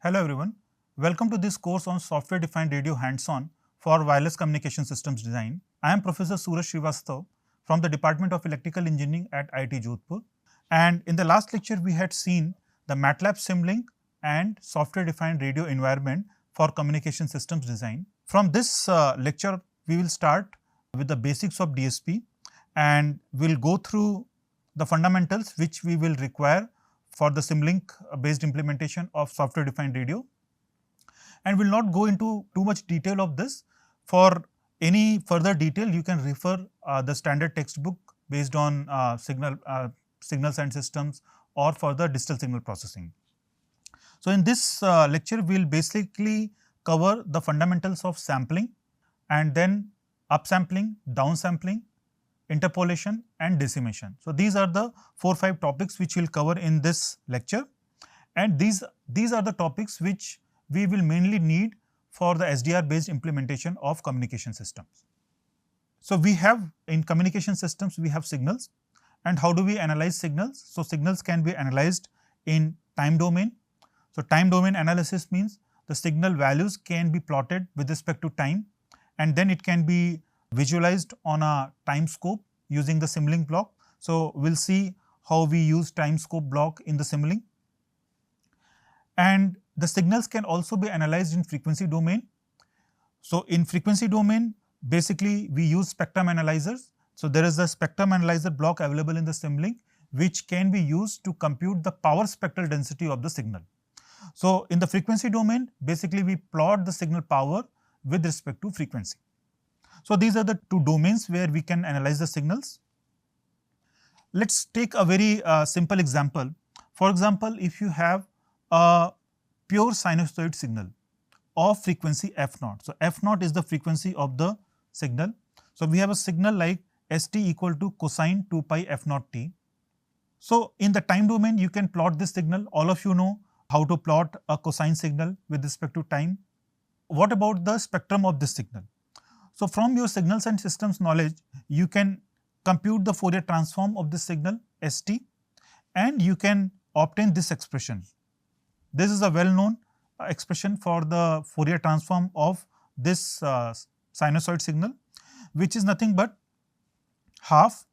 Hello everyone, welcome to this course on software defined radio hands-on for wireless communication systems design. I am Professor Suraj Srivastav from the Department of Electrical Engineering at IIT Jodhpur, and in the last lecture we had seen the MATLAB Simlink and software defined radio environment for communication systems design. From this lecture we will start with the basics of DSP and we'll go through the fundamentals which we will require for the Simlink based implementation of software defined radio, and will not go into too much detail of this. For any further detail you can refer the standard textbook based on signals and systems or for the digital signal processing. So, in this lecture we will basically cover the fundamentals of sampling and then upsampling, downsampling, interpolation and decimation. So, these are the 4-5 topics which we will cover in this lecture, and these are the topics which we will mainly need for the SDR based implementation of communication systems. So, we have in communication systems we have signals, and how do we analyze signals? So, signals can be analyzed in time domain. So, time domain analysis means the signal values can be plotted with respect to time, and then it can be visualized on a time scope using the Simlink block. So, we will see how we use time scope block in the Simlink. And the signals can also be analyzed in frequency domain. So, in frequency domain basically we use spectrum analyzers. So, there is a spectrum analyzer block available in the Simlink which can be used to compute the power spectral density of the signal. So, in the frequency domain basically we plot the signal power with respect to frequency. So, these are the two domains where we can analyze the signals. Let us take a very simple example. For example, if you have a pure sinusoid signal of frequency f0. So, f0 is the frequency of the signal. So, we have a signal like st equal to cosine 2 pi f0 t. So, in the time domain you can plot this signal. All of you know how to plot a cosine signal with respect to time. What about the spectrum of this signal? So, from your signals and systems knowledge you can compute the Fourier transform of this signal st, and you can obtain this expression. This is a well known expression for the Fourier transform of this sinusoid signal, which is nothing but half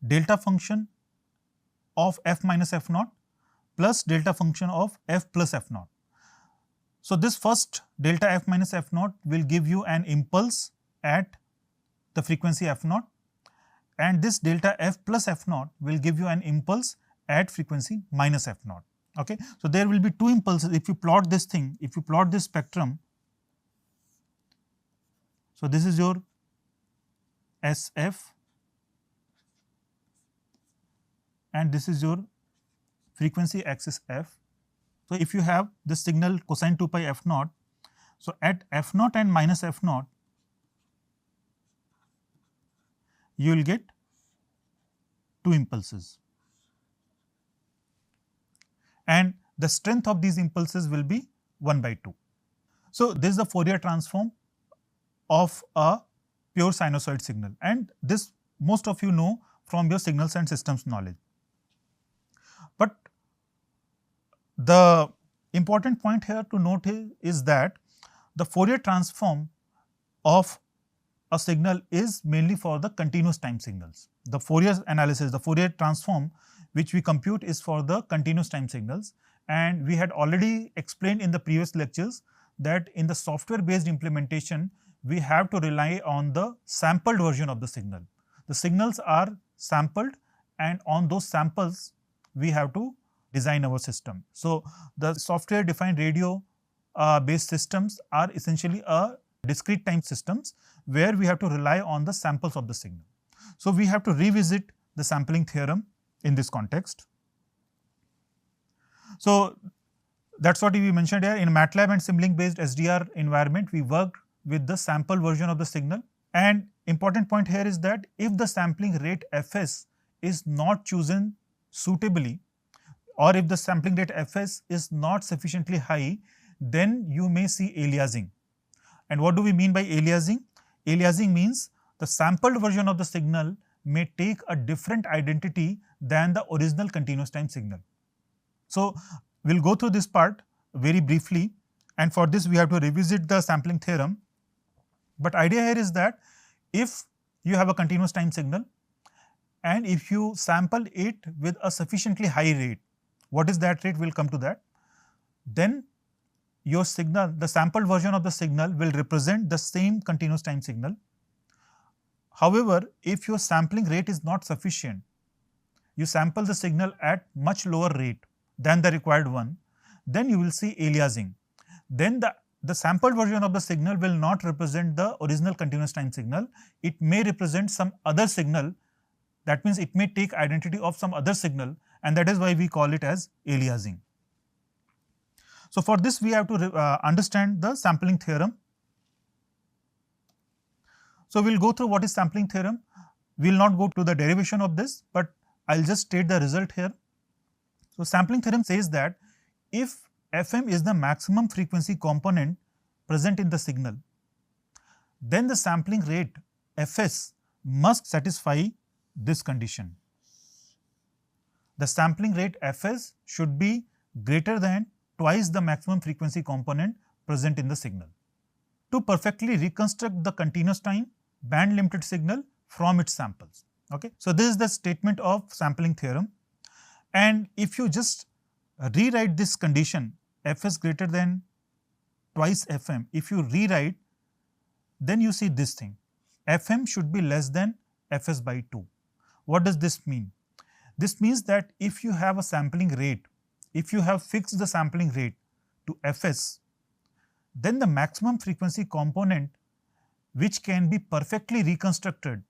delta function of f minus f0 plus delta function of f plus f0. So, this first delta f minus f0 will give you an impulse at the frequency f0, and this delta f plus f0 will give you an impulse at frequency minus f0. Okay. So, there will be two impulses if you plot this thing, if you plot this spectrum. So, this is your SF and this is your frequency axis f. So, if you have this signal cosine 2 pi f0, so at f0 and minus f0 you will get two impulses, and the strength of these impulses will be 1 by 2. So, this is the Fourier transform of a pure sinusoid signal, and this most of you know from your signals and systems knowledge. But the important point here to note is that the Fourier transform of a signal is mainly for the continuous time signals. The Fourier analysis, the Fourier transform which we compute is for the continuous time signals, and we had already explained in the previous lectures that in the software based implementation we have to rely on the sampled version of the signal. The signals are sampled, and on those samples we have to design our system. So, the software defined radio based systems are essentially a discrete time systems where we have to rely on the samples of the signal. So, we have to revisit the sampling theorem in this context. So, that is what we mentioned here. In MATLAB and Simlink based SDR environment we worked with the sample version of the signal, and important point here is that if the sampling rate fs is not chosen suitably, or if the sampling rate fs is not sufficiently high, then you may see aliasing. And what do we mean by aliasing? Aliasing means the sampled version of the signal may take a different identity than the original continuous time signal. So, we will go through this part very briefly. and for this we have to revisit the sampling theorem. But idea here is that if you have a continuous time signal and if you sample it with a sufficiently high rate, what is that rate? We'll come to that. Then your signal, the sampled version of the signal will represent the same continuous time signal. However, if your sampling rate is not sufficient, you sample the signal at much lower rate than the required one, then you will see aliasing. Then the sampled version of the signal will not represent the original continuous time signal. It may represent some other signal. That means it may take identity of some other signal, and that is why we call it as aliasing. So, for this we have to understand the sampling theorem. So, we will go through what is sampling theorem. We will not go to the derivation of this, but I will just state the result here. So, sampling theorem says that if Fm is the maximum frequency component present in the signal, then the sampling rate Fs must satisfy this condition. The sampling rate Fs should be greater than twice the maximum frequency component present in the signal to perfectly reconstruct the continuous time band limited signal from its samples. Okay. So, this is the statement of sampling theorem, and if you just rewrite this condition Fs greater than twice Fm, if you rewrite, then you see this thing, Fm should be less than Fs by 2. What does this mean? This means that if you have a sampling rate, if you have fixed the sampling rate to Fs, then the maximum frequency component which can be perfectly reconstructed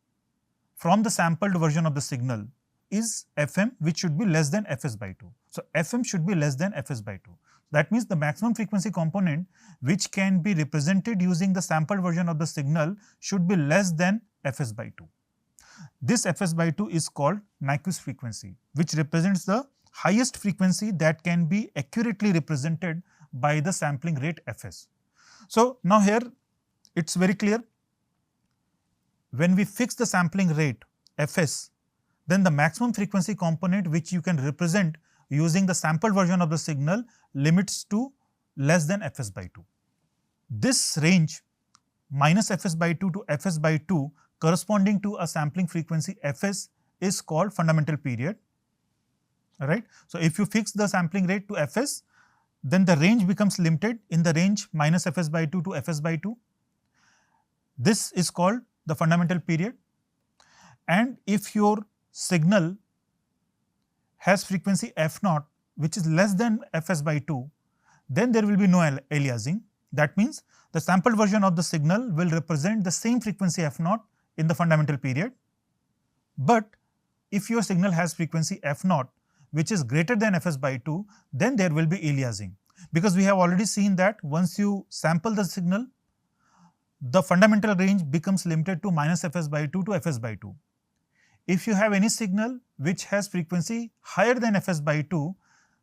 from the sampled version of the signal is Fm, which should be less than Fs by 2. So, Fm should be less than Fs by 2. That means the maximum frequency component which can be represented using the sampled version of the signal should be less than Fs by 2. This Fs by 2 is called Nyquist frequency, which represents the highest frequency that can be accurately represented by the sampling rate Fs. So, now here it is very clear, when we fix the sampling rate Fs, then the maximum frequency component which you can represent using the sampled version of the signal limits to less than Fs by 2. This range minus Fs by 2 to Fs by 2 corresponding to a sampling frequency Fs is called fundamental period. Alright. So, if you fix the sampling rate to Fs, then the range becomes limited in the range minus Fs by 2 to Fs by 2. This is called the fundamental period, and if your signal has frequency F0 which is less than Fs by 2, then there will be no aliasing. That means the sampled version of the signal will represent the same frequency F0 in the fundamental period, but if your signal has frequency F0 which is greater than Fs by 2, then there will be aliasing, because we have already seen that once you sample the signal, the fundamental range becomes limited to minus Fs by 2 to Fs by 2. If you have any signal which has frequency higher than Fs by 2,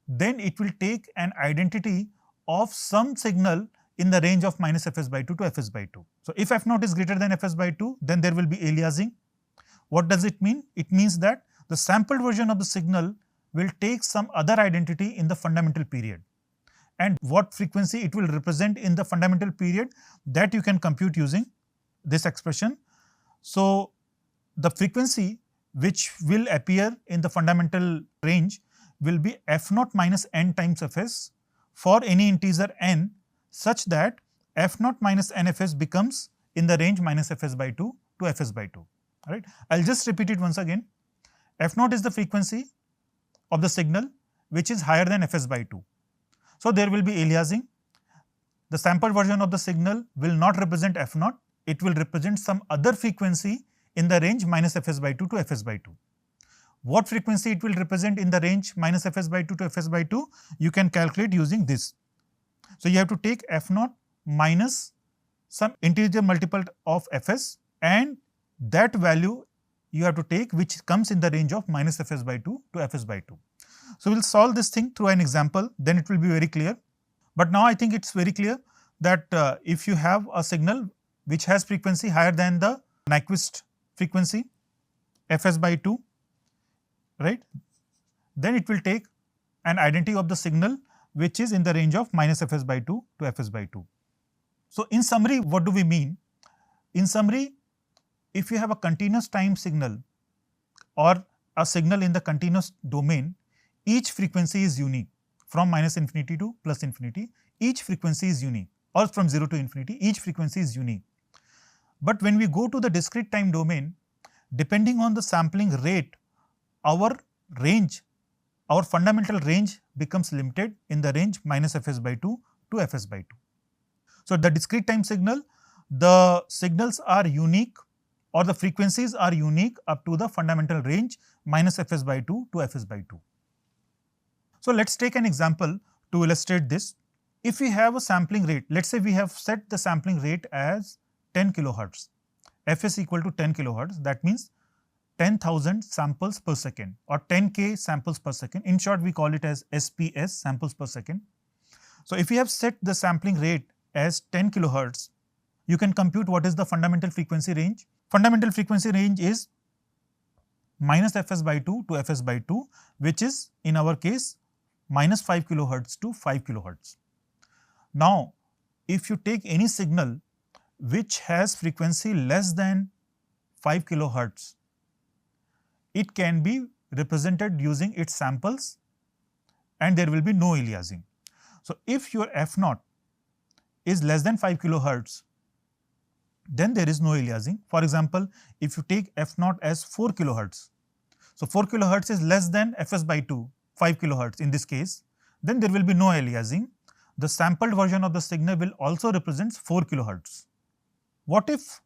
then it will take an identity of some signal in the range of minus Fs by 2 to Fs by 2. So, if F0 is greater than Fs by 2, then there will be aliasing. What does it mean? It means that the sampled version of the signal will take some other identity in the fundamental period, and what frequency it will represent in the fundamental period, that you can compute using this expression. So, the frequency which will appear in the fundamental range will be F0 minus n times Fs for any integer n, such that F0 minus n Fs becomes in the range minus Fs by 2 to Fs by 2. Alright. I will just repeat it once again. F0 is the frequency of the signal which is higher than Fs by 2. So, there will be aliasing. The sampled version of the signal will not represent F0, it will represent some other frequency in the range minus Fs by 2 to Fs by 2. What frequency it will represent in the range minus Fs by 2 to Fs by 2, you can calculate using this. So, you have to take F0 minus some integer multiple of Fs, and that value you have to take which comes in the range of minus Fs by 2 to Fs by 2. So, we will solve this thing through an example, then it will be very clear. But now I think it is very clear that if you have a signal which has frequency higher than the Nyquist frequency Fs by 2, right, then it will take an identity of the signal which is in the range of minus fs by 2 to fs by 2. So in summary, what do we mean? In summary, if you have a continuous time signal or a signal in the continuous domain, each frequency is unique. From minus infinity to plus infinity, each frequency is unique, or from 0 to infinity, each frequency is unique. But when we go to the discrete time domain, depending on the sampling rate, our range, our fundamental range becomes limited in the range minus fs by 2 to fs by 2. So the discrete time signal, the signals are unique, or the frequencies are unique up to the fundamental range minus fs by 2 to fs by 2. So let's take an example to illustrate this. If we have a sampling rate, let's say we have set the sampling rate as 10 kilohertz, fs equal to 10 kilohertz, that means 10,000 samples per second or 10k samples per second. In short, we call it as SPS, samples per second. So if we have set the sampling rate as 10 kilohertz, you can compute what is the fundamental frequency range. Fundamental frequency range is minus fs by 2 to fs by 2, which is in our case minus 5 kilohertz to 5 kilohertz. Now, if you take any signal which has frequency less than 5 kilohertz, it can be represented using its samples and there will be no aliasing. So if your f0 is less than 5 kilohertz, then there is no aliasing. For example, if you take f0 as 4 kilohertz, so 4 kilohertz is less than fs by 2, 5 kilohertz in this case, then there will be no aliasing. The sampled version of the signal will also represent 4 kilohertz. What if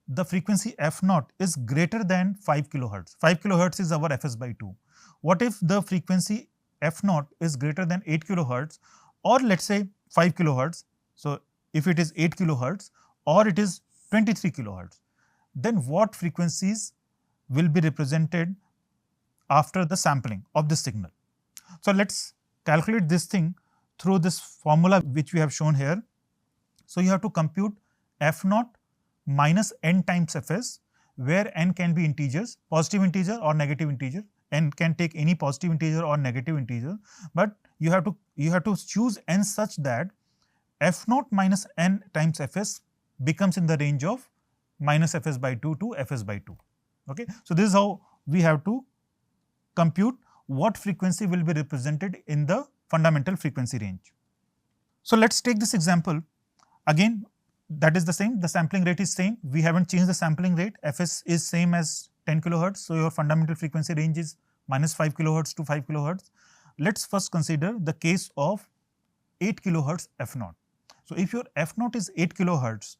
the frequency f0 is greater than 5 kilohertz? 5 kilohertz is our fs by 2. What if the frequency f0 is greater than 8 kilohertz, or let's say 5 kilohertz? So if it is 8 kilohertz or it is 23 kilohertz, then what frequencies will be represented after the sampling of the signal? So let's calculate this thing through this formula which we have shown here. So you have to compute f0 minus n times fs, where n can be integers, positive integer or negative integer. N can take any positive integer or negative integer, but you have to choose n such that f0 minus n times fs becomes in the range of minus fs by 2 to fs by 2. Okay, so this is how we have to compute what frequency will be represented in the fundamental frequency range. So let's take this example again. That is the same, the sampling rate is same, we haven't changed the sampling rate, fs is same as 10 kilohertz, so your fundamental frequency range is minus 5 kilohertz to 5 kilohertz. Let's first consider the case of 8 kilohertz f0. So if your f0 is 8 kilohertz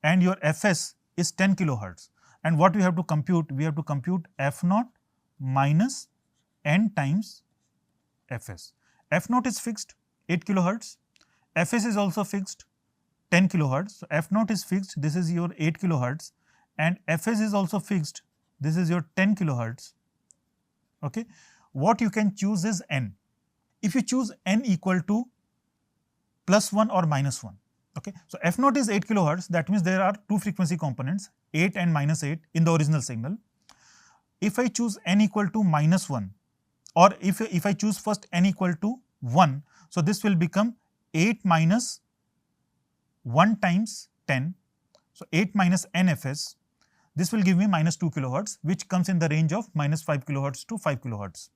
and your fs is 10 kilohertz, and what we have to compute? We have to compute f0 minus n times fs. f0 is fixed 8 kilohertz, fs is also fixed 10 kilohertz. So f0 is fixed, this is your 8 kilohertz, and fs is also fixed, this is your 10 kilohertz. Okay, what you can choose is n. If you choose n equal to plus 1 or minus 1. Okay, so f0 is 8 kilohertz, that means there are two frequency components, 8 and minus 8 in the original signal. If I choose n equal to minus 1, or if I choose first n equal to 1, so this will become 8 minus 1 times 10, so 8 minus n fs, this will give me minus 2 kilohertz, which comes in the range of minus 5 kilohertz to 5 kilohertz.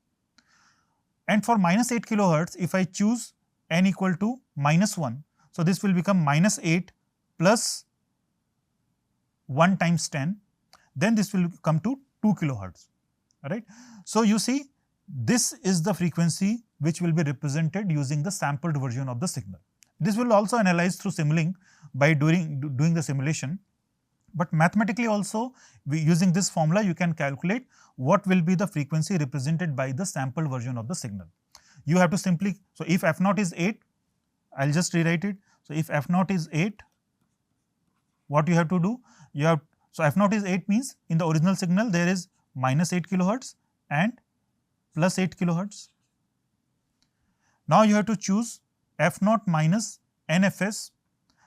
And for minus 8 kilohertz, if I choose n equal to minus 1, so this will become minus 8 plus 1 times 10, then this will come to 2 kilohertz. Alright. So you see, this is the frequency which will be represented using the sampled version of the signal. This will also analyze through Simulink by doing the simulation, but mathematically also using this formula you can calculate what will be the frequency represented by the sampled version of the signal. You have to simply, so if f0 is 8, I will just rewrite it. So if f0 is 8, what you have to do? So f0 is 8 means in the original signal there is minus 8 kilohertz and plus 8 kilohertz. Now you have to choose f0 minus nfs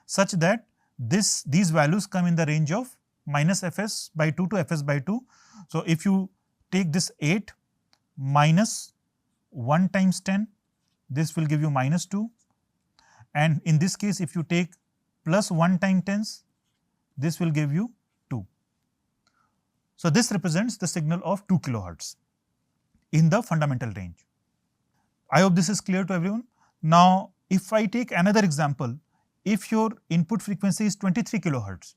such that these values come in the range of minus fs by 2 to fs by 2. So if you take this 8 minus 1 times 10 this will give you -2, and in this case if you take +1 time 10s, this will give you 2. So, this represents the signal of 2 kilohertz in the fundamental range. I hope this is clear to everyone. Now, if I take another example, if your input frequency is 23 kilohertz,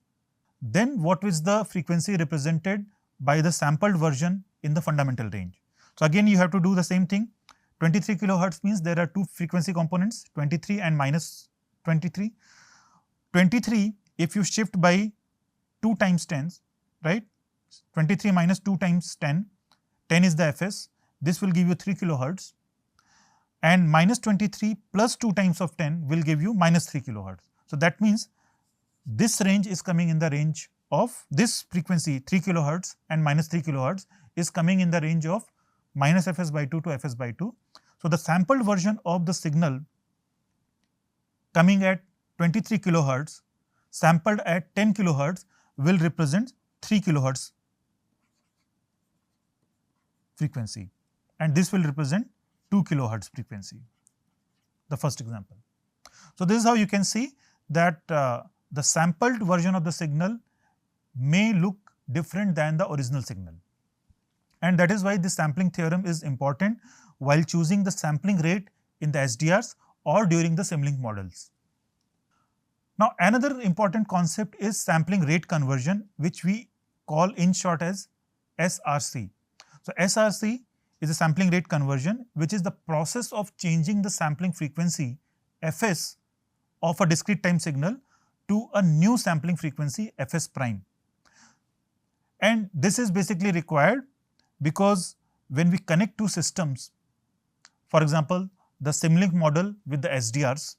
then what is the frequency represented by the sampled version in the fundamental range? So, again you have to do the same thing. 23 kilohertz means there are two frequency components, 23 and -23. 23 if you shift by 2 times 10s, right, 23 minus 2 times 10, 10 is the fs, this will give you 3 kilohertz, and -23 plus 2 times of 10 will give you -3 kilohertz. So, that means this range is coming in the range of this frequency 3 kilohertz and -3 kilohertz is coming in the range of -fs by 2 to fs by 2. So, the sampled version of the signal coming at 23 kilohertz sampled at 10 kilohertz will represent 3 kilohertz frequency, and this will represent 2 kilohertz frequency, the first example. So, this is how you can see that the sampled version of the signal may look different than the original signal, and that is why this sampling theorem is important while choosing the sampling rate in the SDRs or during the Simulink models. Now, another important concept is sampling rate conversion, which we call in short as SRC. So, SRC is a sampling rate conversion, which is the process of changing the sampling frequency fs of a discrete time signal to a new sampling frequency fs prime. And this is basically required because when we connect two systems, for example, the Simulink model with the SDRs,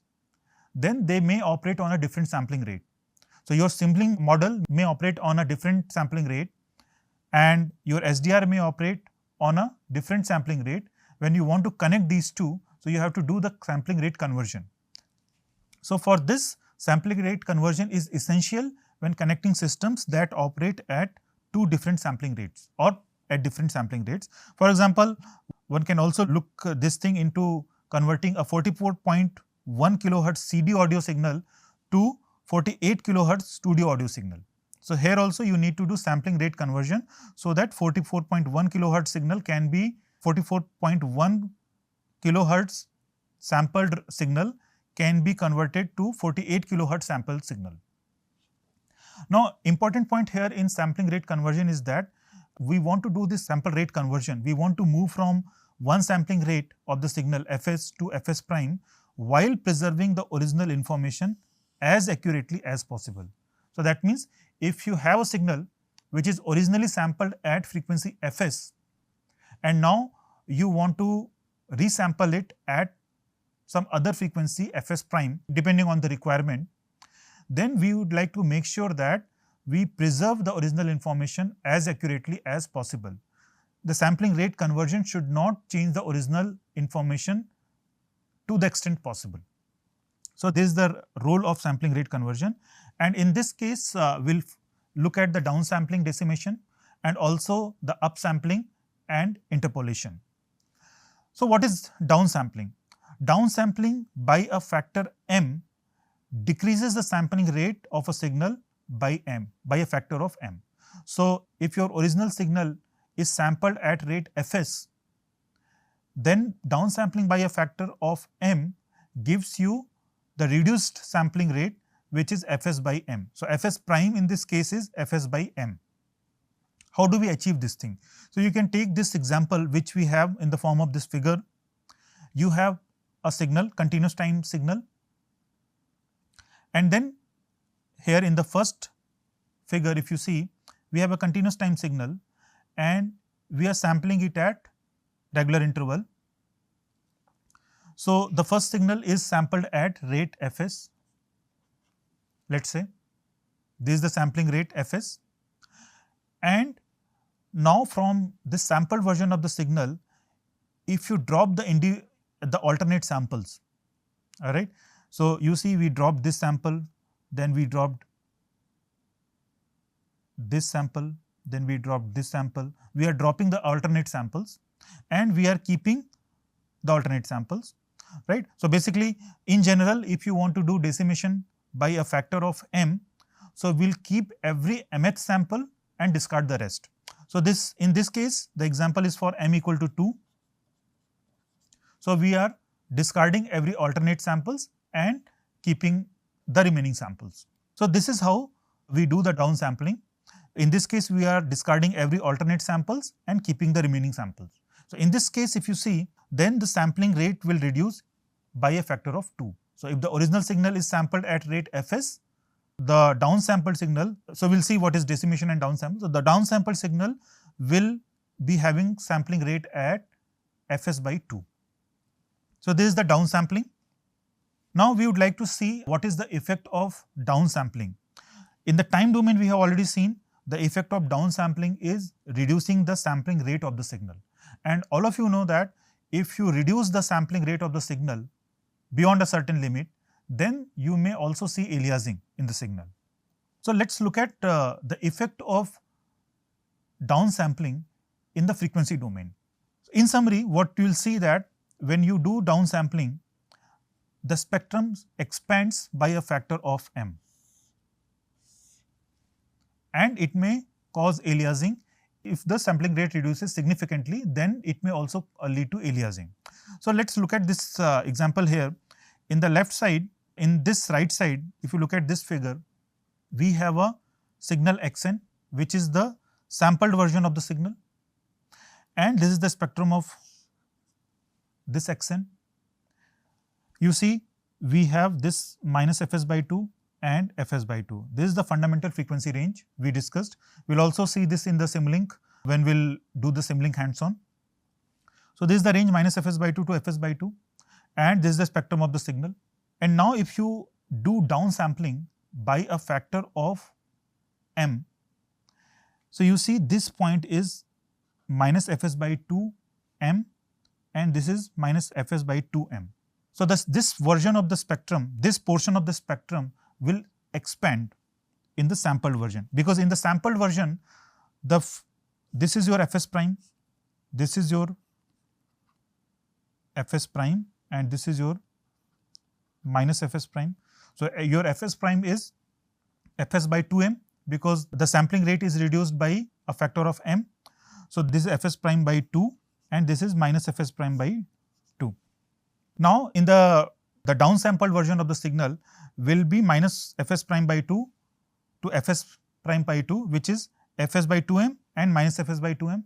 then they may operate on a different sampling rate. So, your Simulink model may operate on a different sampling rate and your SDR may operate on a different sampling rate. When you want to connect these two, so you have to do the sampling rate conversion. So, for this, sampling rate conversion is essential when connecting systems that operate at two different sampling rates or at different sampling rates. For example, one can also look this thing into converting a 44.1 kilohertz CD audio signal to 48 kilohertz studio audio signal. So, here also you need to do sampling rate conversion, so that 44.1 kilohertz signal can be 44.1 kilohertz sampled signal can be converted to 48 kilohertz sampled signal. Now, important point here in sampling rate conversion is that we want to do this sample rate conversion. We want to move from one sampling rate of the signal fs to fs prime while preserving the original information as accurately as possible. So, that means if you have a signal which is originally sampled at frequency fs and now you want to resample it at some other frequency fs prime depending on the requirement, then we would like to make sure that we preserve the original information as accurately as possible. The sampling rate conversion should not change the original information to the extent possible. So, this is the role of sampling rate conversion, and in this case we will look at the downsampling decimation and also the upsampling and interpolation. So, what is downsampling? Downsampling by a factor m decreases the sampling rate of a signal by m, by a factor of m. So, if your original signal is sampled at rate fs, then downsampling by a factor of m gives you the reduced sampling rate, which is fs by m. So, fs prime in this case is fs by m. How do we achieve this thing? So, you can take this example which we have in the form of this figure. You have a signal, continuous time signal, and then here in the first figure if you see, we have a continuous time signal and we are sampling it at regular interval. So, the first signal is sampled at rate fs, let us say this is the sampling rate fs, and now from this sampled version of the signal, if you drop the alternate samples, alright. So, you see we dropped this sample, then we dropped this sample, then we dropped this sample. We are dropping the alternate samples and we are keeping the alternate samples. right? So basically, in general, if you want to do decimation by a factor of m, so we'll keep every mth sample and discard the rest. So this, in this case, the example is for m equal to 2. So we are discarding every alternate samples and keeping the remaining samples. So this is how we do the downsampling. In this case, we are discarding every alternate samples and keeping the remaining samples. So in this case, if you see, then the sampling rate will reduce by a factor of 2. So if the original signal is sampled at rate fs, the downsampled signal, so we'll see what is decimation and downsample. So the downsampled signal will be having sampling rate at fs by 2. So this is the downsampling. Now we would like to see what is the effect of downsampling. In the time domain, we have already seen the effect of downsampling is reducing the sampling rate of the signal. And all of you know that if you reduce the sampling rate of the signal beyond a certain limit, then you may also see aliasing in the signal. So let's look at the effect of downsampling in the frequency domain. In summary, what you will see that when you do downsampling, the spectrum expands by a factor of m, and it may cause aliasing. If the sampling rate reduces significantly, then it may also lead to aliasing. So let's look at this example here. In the left side, in this right side, if you look at this figure, we have a signal xn, which is the sampled version of the signal, and this is the spectrum of this xn. You see, we have this minus fs by 2 and fs by 2. This is the fundamental frequency range we discussed. We'll also see this in the Simulink when we'll do the Simulink hands-on. So this is the range minus fs by 2 to fs by 2, and this is the spectrum of the signal. And now if you do downsampling by a factor of m, so you see this point is minus fs by 2 m, and this is minus fs by 2 m. So this version of the spectrum, this portion of the spectrum will expand in the sampled version, because in the sampled version, this is your fs prime, this is your fs prime, and this is your minus fs prime. So your fs prime is fs by 2m, because the sampling rate is reduced by a factor of m. So this is fs prime by 2, and this is minus fs prime by 2. Now in the downsampled version of the signal will be minus fs prime by 2 to fs prime by 2, which is fs by 2m and minus fs by 2m,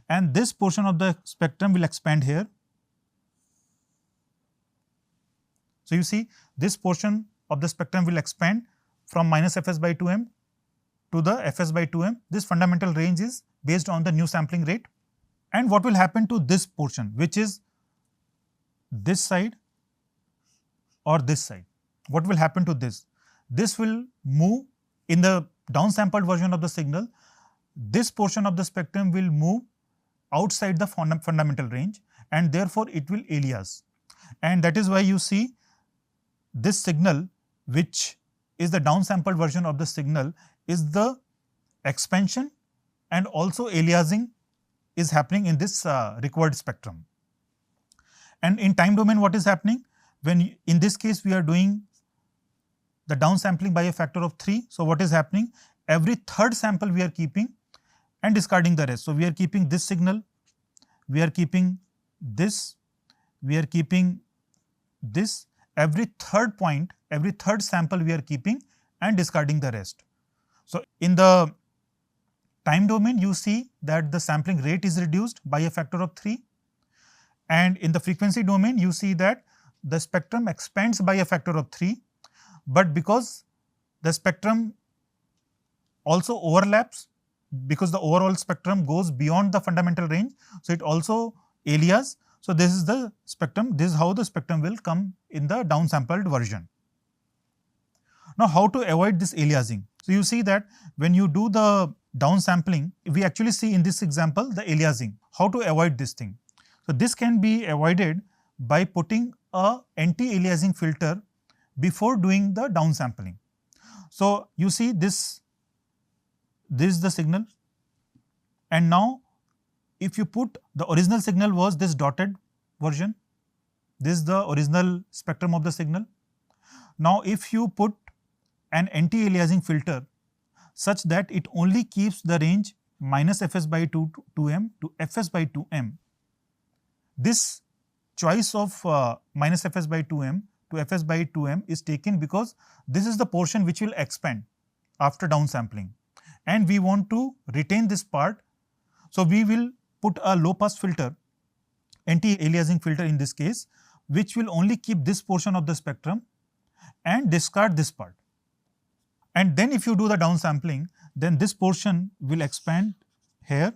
and this portion of the spectrum will expand here. So you see, this portion of the spectrum will expand from minus fs by 2m to the fs by 2m. This fundamental range is based on the new sampling rate. And what will happen to this portion, which is this side or this side? What will happen to this? This will move in the downsampled version of the signal. This portion of the spectrum will move outside the fundamental range, and therefore it will alias. And that is why you see this signal, which is the downsampled version of the signal, is the expansion, and also aliasing is happening in this required spectrum. And in time domain, what is happening? When in this case we are doing the downsampling by a factor of 3. So what is happening? Every third sample we are keeping and discarding the rest. So we are keeping this signal, we are keeping this, we are keeping this. Every third point, every third sample we are keeping and discarding the rest. So in the time domain, you see that the sampling rate is reduced by a factor of 3, and in the frequency domain, you see that the spectrum expands by a factor of 3, but because the spectrum also overlaps, because the overall spectrum goes beyond the fundamental range, so it also alias. So this is the spectrum, this is how the spectrum will come in the downsampled version. Now how to avoid this aliasing? So you see that when you do the downsampling, we actually see in this example the aliasing. How to avoid this thing? So this can be avoided by putting a anti-aliasing filter before doing the downsampling. So you see this is the signal, and now if you put the original signal was this dotted version, This is the original spectrum of the signal. Now, if you put an anti-aliasing filter such that it only keeps the range minus fs by 2m to fs by 2m, this choice of minus fs by 2m to fs by 2m is taken because this is the portion which will expand after downsampling, and we want to retain this part. So, we will put a low pass filter, anti-aliasing filter in this case, which will only keep this portion of the spectrum and discard this part. And then if you do the downsampling, then this portion will expand here,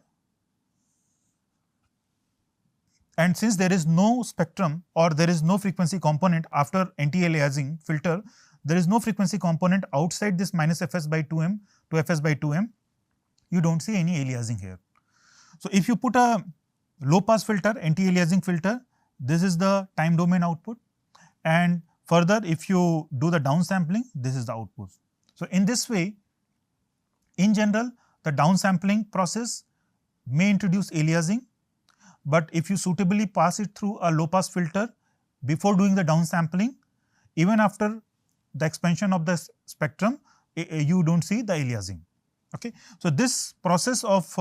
and since there is no spectrum or there is no frequency component after anti-aliasing filter, there is no frequency component outside this minus fs by 2m to fs by 2m, you do not see any aliasing here. So, if you put a low pass filter, anti-aliasing filter, this is the time domain output, and further if you do the downsampling, this is the output. So, in this way, in general, the downsampling process may introduce aliasing, but if you suitably pass it through a low pass filter before doing the downsampling, even after the expansion of the spectrum, you do not see the aliasing. Okay. So, this process of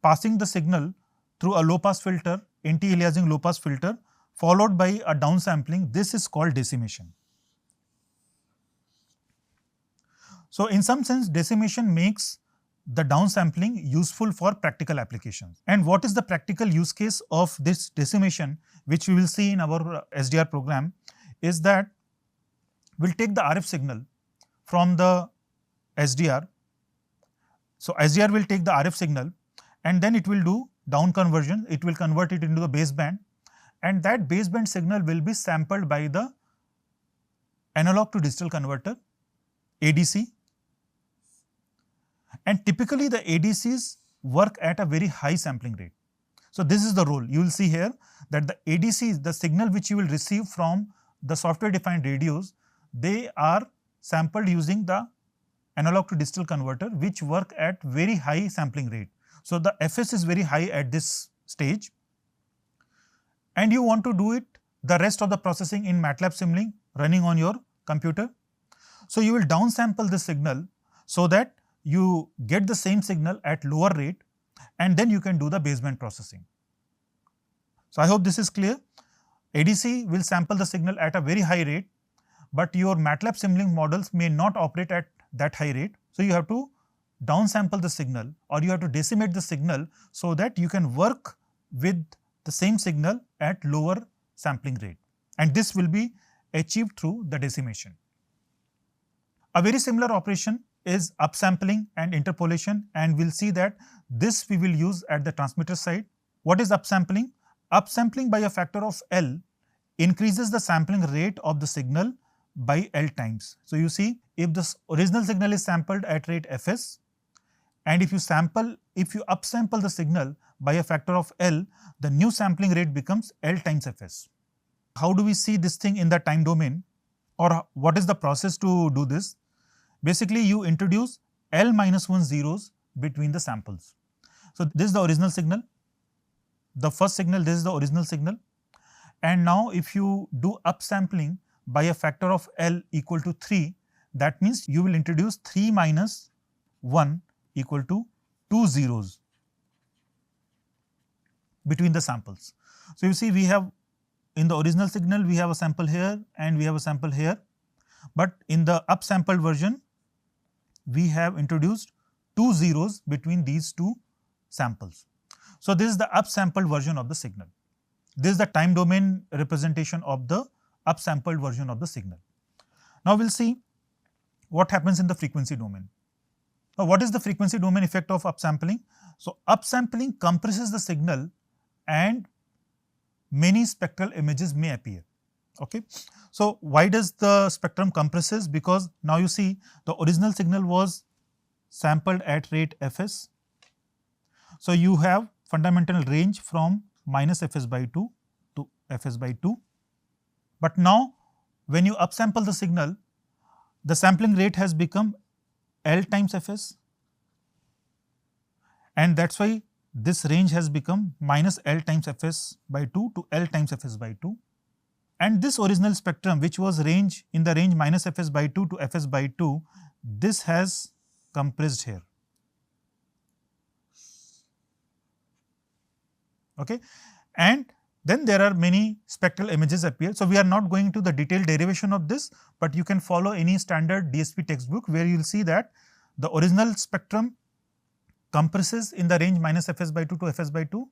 passing the signal through a low pass filter, anti-aliasing low pass filter, followed by a downsampling, this is called decimation. So, in some sense, decimation makes the downsampling useful for practical applications. And what is the practical use case of this decimation, which we will see in our SDR program, is that we will take the RF signal from the SDR. So, SDR will take the RF signal and then it will do down conversion, it will convert it into the baseband, and that baseband signal will be sampled by the analog to digital converter, ADC. And typically the ADCs work at a very high sampling rate. So, this is the role. You will see here that the ADCs, the signal which you will receive from the software defined radios, they are sampled using the analog to digital converter, which work at very high sampling rate. So, the Fs is very high at this stage, and you want to do it the rest of the processing in MATLAB Simulink running on your computer. So, you will downsample the signal so that you get the same signal at lower rate, and then you can do the baseband processing. So, I hope this is clear. ADC will sample the signal at a very high rate, but your MATLAB Simulink models may not operate at that high rate. So, you have to downsample the signal or you have to decimate the signal so that you can work with the same signal at lower sampling rate, and this will be achieved through the decimation. A very similar operation is upsampling and interpolation, and we will see that this we will use at the transmitter side. What is upsampling? Upsampling by a factor of L increases the sampling rate of the signal by L times. So, you see, if the original signal is sampled at rate Fs, and if you upsample the signal by a factor of L, the new sampling rate becomes L times Fs. How do we see this thing in the time domain, or what is the process to do this? Basically, you introduce L minus 1 zeros between the samples. So, this is the original signal, the first signal, this is the original signal, and now if you do upsampling by a factor of L equal to 3, that means you will introduce 3 minus 1 equal to 2 zeros between the samples. So, you see, we have in the original signal we have a sample here and we have a sample here, but in the upsampled version we have introduced 2 zeros between these two samples. So, this is the upsampled version of the signal. This is the time domain representation of the upsampled version of the signal. Now, we will see what happens in the frequency domain. Now, what is the frequency domain effect of upsampling? So, upsampling compresses the signal and many spectral images may appear. Okay. So, why does the spectrum compresses? Because now you see the original signal was sampled at rate Fs. So, you have fundamental range from minus Fs by 2 to Fs by 2. But now when you upsample the signal, the sampling rate has become L times Fs, and that is why this range has become minus L times Fs by 2 to L times Fs by 2. And this original spectrum, which was in the range minus fs by 2 to fs by 2, this has compressed here. Okay, and then there are many spectral images appear. So we are not going to the detailed derivation of this, but you can follow any standard DSP textbook where you will see that the original spectrum compresses in the range minus fs by 2 to fs by 2,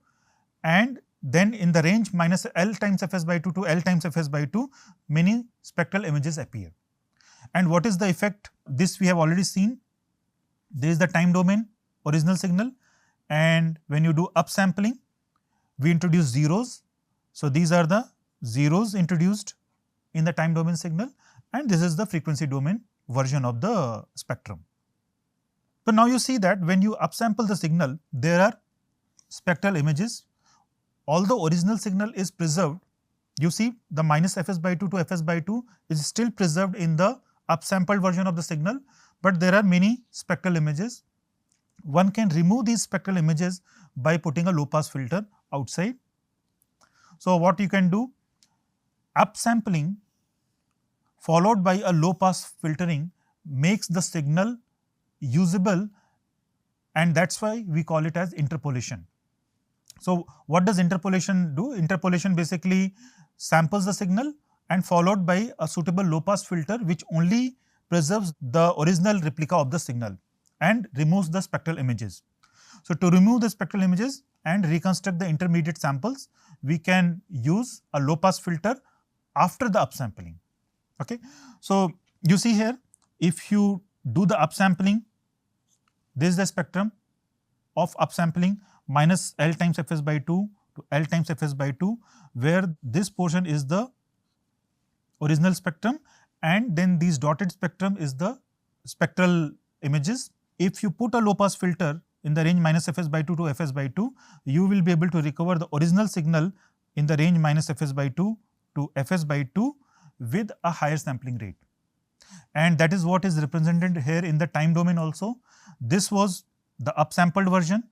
and then in the range minus L times fs by 2 to L times fs by 2, many spectral images appear. And what is the effect? This we have already seen. There is the time domain original signal, and when you do upsampling, we introduce zeros. So these are the zeros introduced in the time domain signal, and this is the frequency domain version of the spectrum. So now you see that when you upsample the signal, there are spectral images. Although original signal is preserved, you see the minus fs by 2 to fs by 2 is still preserved in the upsampled version of the signal, but there are many spectral images. One can remove these spectral images by putting a low pass filter outside. So what you can do, upsampling followed by a low pass filtering makes the signal usable, and that is why we call it as interpolation. So what does interpolation do? Interpolation basically samples the signal and followed by a suitable low pass filter which only preserves the original replica of the signal and removes the spectral images. So to remove the spectral images and reconstruct the intermediate samples, we can use a low pass filter after the upsampling. Okay. So you see here, if you do the upsampling, this is the spectrum of upsampling minus L times fs by 2 to L times fs by 2, where this portion is the original spectrum and then these dotted spectrum is the spectral images. If you put a low pass filter in the range minus fs by 2 to fs by 2, you will be able to recover the original signal in the range minus fs by 2 to fs by 2 with a higher sampling rate. And that is what is represented here in the time domain also. This was the upsampled version.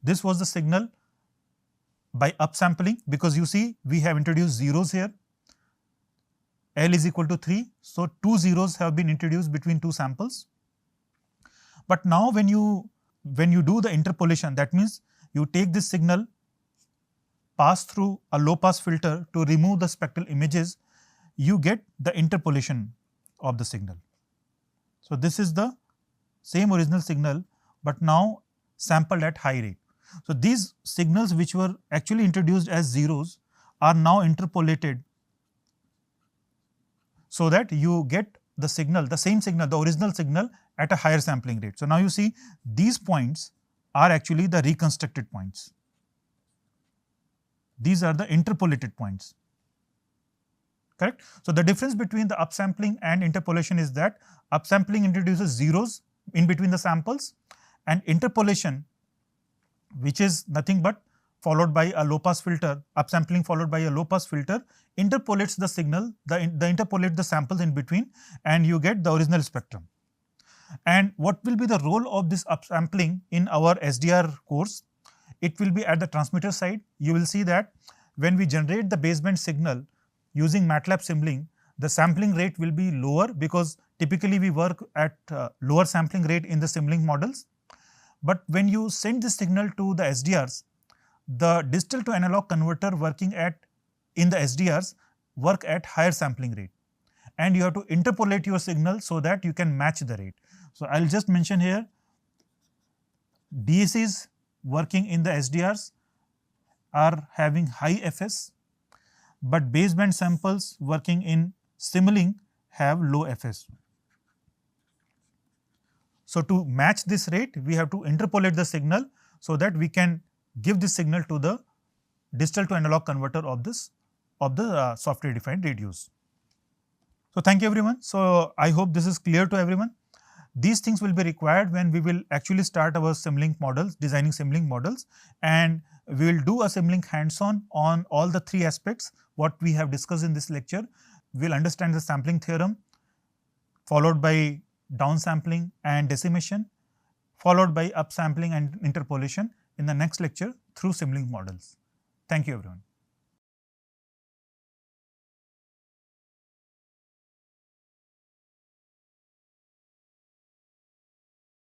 This was the signal by upsampling, because you see we have introduced zeros here. L is equal to 3. So 2 zeros have been introduced between two samples. But now when you do the interpolation, that means you take this signal, pass through a low pass filter to remove the spectral images, you get the interpolation of the signal. So this is the same original signal, but now sampled at high rate. So these signals which were actually introduced as zeros are now interpolated so that you get the signal, the same signal, the original signal at a higher sampling rate. So now you see these points are actually the reconstructed points. These are the interpolated points. Correct? So the difference between the upsampling and interpolation is that upsampling introduces zeros in between the samples, and interpolation, which is nothing but followed by a low pass filter, upsampling followed by a low pass filter, interpolates the signal, interpolate the samples in between, and you get the original spectrum. And what will be the role of this upsampling in our SDR course? It will be at the transmitter side. You will see that when we generate the baseband signal using MATLAB Simulink, the sampling rate will be lower because typically we work at lower sampling rate in the Simulink models. But when you send this signal to the SDRs, the digital to analog converter working in the SDRs work at higher sampling rate, and you have to interpolate your signal so that you can match the rate. So I will just mention here, DACs working in the SDRs are having high FS, but baseband samples working in Simulink have low FS. So to match this rate, we have to interpolate the signal so that we can give this signal to the digital to analog converter of the software defined radios. So thank you everyone. So I hope this is clear to everyone. These things will be required when we will actually start our Simulink models, designing Simulink models, and we will do a Simulink hands-on on all the three aspects what we have discussed in this lecture. We will understand the sampling theorem, followed by downsampling and decimation, followed by upsampling and interpolation, in the next lecture through Simulink models. Thank you everyone.